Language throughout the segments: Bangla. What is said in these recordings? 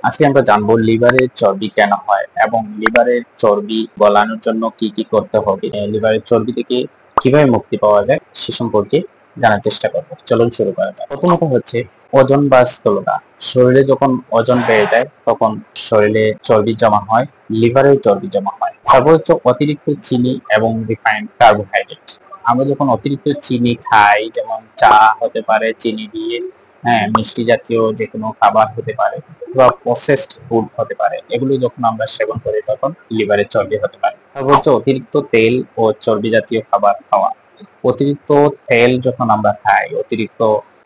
আজকে আমরা জানবো লিভারের চর্বি কেন হয় এবং লিভারের চর্বি গলানোর জন্য কি কি করতে হবে, লিভারের চর্বি থেকে কিভাবে মুক্তি পাওয়া যায় সে সম্পর্কে জানার চেষ্টা করবো। চলুন শুরু করা যাক। প্রথমত হচ্ছে ওজন বা স্থূলতা। শরীরে যখন ওজন বেড়ে যায় তখন শরীরে চর্বি জমা হয়, লিভারেও চর্বি জমা হয়। তারপর হচ্ছে অতিরিক্ত চিনি এবং রিফাইন্ড কার্বোহাইড্রেট। আমরা যখন অতিরিক্ত চিনি খাই, যেমন চা হতে পারে চিনি দিয়ে, মিষ্টি জাতীয় যে কোনো খাবার হতে পারে বা প্রসেসড ফুড হতে পারে, এগুলো যখন আমরা সেবন করি তখন লিভারে চর্বি হতে পারে। তারপর হচ্ছে অতিরিক্ত তেল ও চর্বি জাতীয় খাবার খাওয়া। অতিরিক্ত তেল যখন আমরা খাই, অতিরিক্ত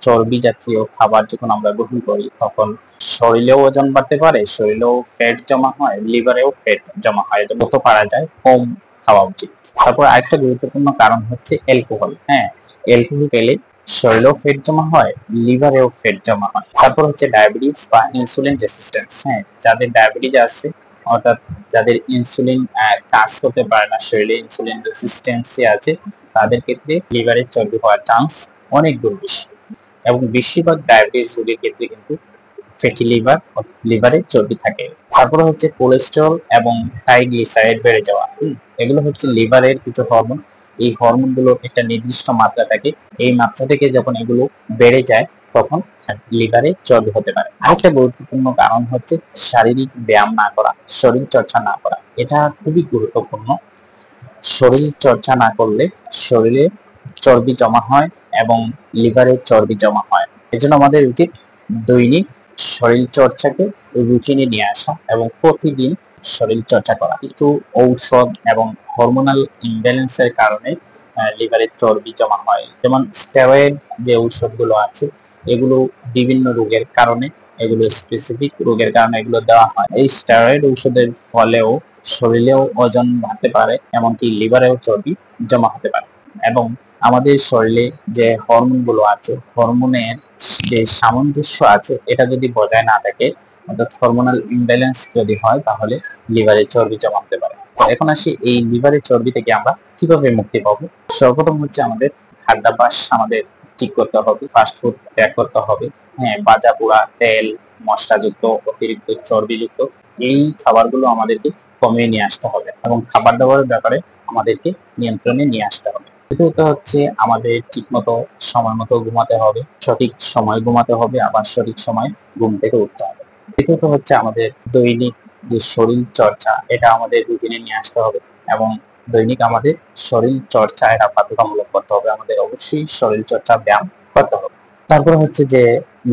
চর্বি জাতীয় খাবার যখন আমরা গ্রহণ করি তখন শরীরেও ওজন বাড়তে পারে, শরীরেও ফ্যাট জমা হয়, লিভারেও ফ্যাট জমা হয়। যত পারা যায় কম খাওয়া উচিত। তারপর আরেকটা গুরুত্বপূর্ণ কারণ হচ্ছে অ্যালকোহল। অ্যালকোহল পেলে শরীরেও ফ্যাট জমা হয়, লিভারেও ফ্যাট জমা হয়। তারপর হচ্ছে ডায়াবেটিস বা ইনসুলিন রেসিস্ট্যান্স। যাদের ডায়াবেটিস আছে, অর্থাৎ যাদের ইনসুলিন কাজ করতে পারে না, শরীরে ইনসুলিন রেসিস্ট্যান্সি আছে, তাদের ক্ষেত্রে লিভারের চর্বি হওয়ার চান্স অনেক গুণ বেশি। এবং বেশিরভাগ ডায়াবেটিস রোগীর ক্ষেত্রে কিন্তু ফ্যাটি লিভারে চর্বি থাকে। তারপরে হচ্ছে কোলেস্টেরল এবং ট্রাইগ্লিসারাইড বেড়ে যাওয়া। এগুলো হচ্ছে লিভারের কিছু হরমোন। এই হরমোন গুলো একটা নির্দিষ্ট মাত্রা থাকে, এই মাত্রা থেকে যখন এগুলো বেড়ে যায় তখন লিভারে চর্বি হতে পারে। আরেকটা গুরুত্বপূর্ণ কারণ হচ্ছে শারীরিক ব্যায়াম না করা, শরীর চর্চা না করা। এটা খুবই গুরুত্বপূর্ণ। শরীর চর্চা না করলে শরীরে চর্বি জমা হয় এবং লিভারে চর্বি জমা হয়। এজন্য আমাদের উচিত দৈনিক শরীর চর্চাকে রুটিনে নিয়ে আসা এবং প্রতিদিন শরীর চর্চা করা। কিছু ঔষধ এবং হরমোনাল ইমব্যালেন্সের কারণে লিভারের চর্বি জমা হয়। যেমন স্টেরয়েড যে ঔষধগুলো আছে, এগুলো বিভিন্ন রোগের কারণে, এগুলো স্পেসিফিক রোগের কারণে এগুলো দেওয়া হয়। এই স্টেরয়েড ঔষধের ফলেও শরীরেও ওজন বাড়তে পারে, এমনকি লিভারেও চর্বি জমা হতে পারে। এবং আমাদের শরীরে যে হরমোন গুলো আছে, হরমোনের যে সামঞ্জস্য আছে, এটা যদি বজায় না থাকে, অর্থাৎ হরমোনাল ইমব্যালেন্স যদি হয়, তাহলে লিভারে চর্বি জমা হতে পারে। তো এখন আসি এই লিভারের চর্বি থেকে আমরা কিভাবে মুক্তি পাবো। সর্বপ্রথম হচ্ছে আমাদের খাদ্যাভ্যাস আমাদের ঠিক করতে হবে, ফাস্ট ফুড ত্যাগ করতে হবে। ভাজা পোড়া তেল, মশলাযুক্ত, অতিরিক্ত চর্বিযুক্ত এই খাবারগুলো আমাদেরকে কমিয়ে নিয়ে আসতে হবে এবং খাবার দাবারের ব্যাপারে আমাদেরকে নিয়ন্ত্রণে নিয়ে আসতে হবে। দ্বিতীয়ত হচ্ছে আমাদের ঠিক মতো সময় মতো ঘুমাতে হবে, সঠিক সময় ঘুমাতে হবে, আবার সঠিক সময় ঘুম থেকে উঠতে হবে। তৃতীয়ত হচ্ছে আমাদের দৈনিক যে শরীর চর্চা, এটা আমাদের রুটিনে নিয়ে আসতে হবে এবং দৈনিক আমাদের শরীর চর্চা এটা বাধ্যতামূলক করতে হবে। আমাদের অবশ্যই শরীর চর্চা ব্যায়াম করতে হবে। তারপরে হচ্ছে যে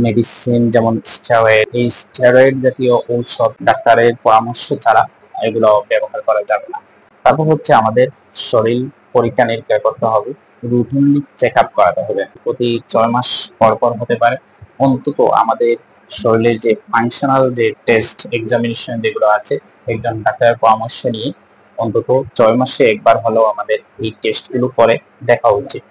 মেডিসিন, যেমন স্টেরয়েড, এই স্টেরয়েড জাতীয় ঔষধ ডাক্তারের পরামর্শ ছাড়া এগুলো ব্যবহার করা যাবে না। তারপর হচ্ছে আমাদের শরীর পরীক্ষা নিরীক্ষা করতে হবে, রুটিনলি চেক আপ করাতে হবে। প্রতি 6 মাস পর পর হতে পারে অন্তত আমাদের শরীরের যে ফাংশনাল যে টেস্ট এক্সামিনেশন যেগুলো আছে, একজন ডাক্তারের পরামর্শ নিয়ে অন্তত 6 মাসে একবার হলেও আমাদের এই টেস্টগুলো করে দেখা উচিত।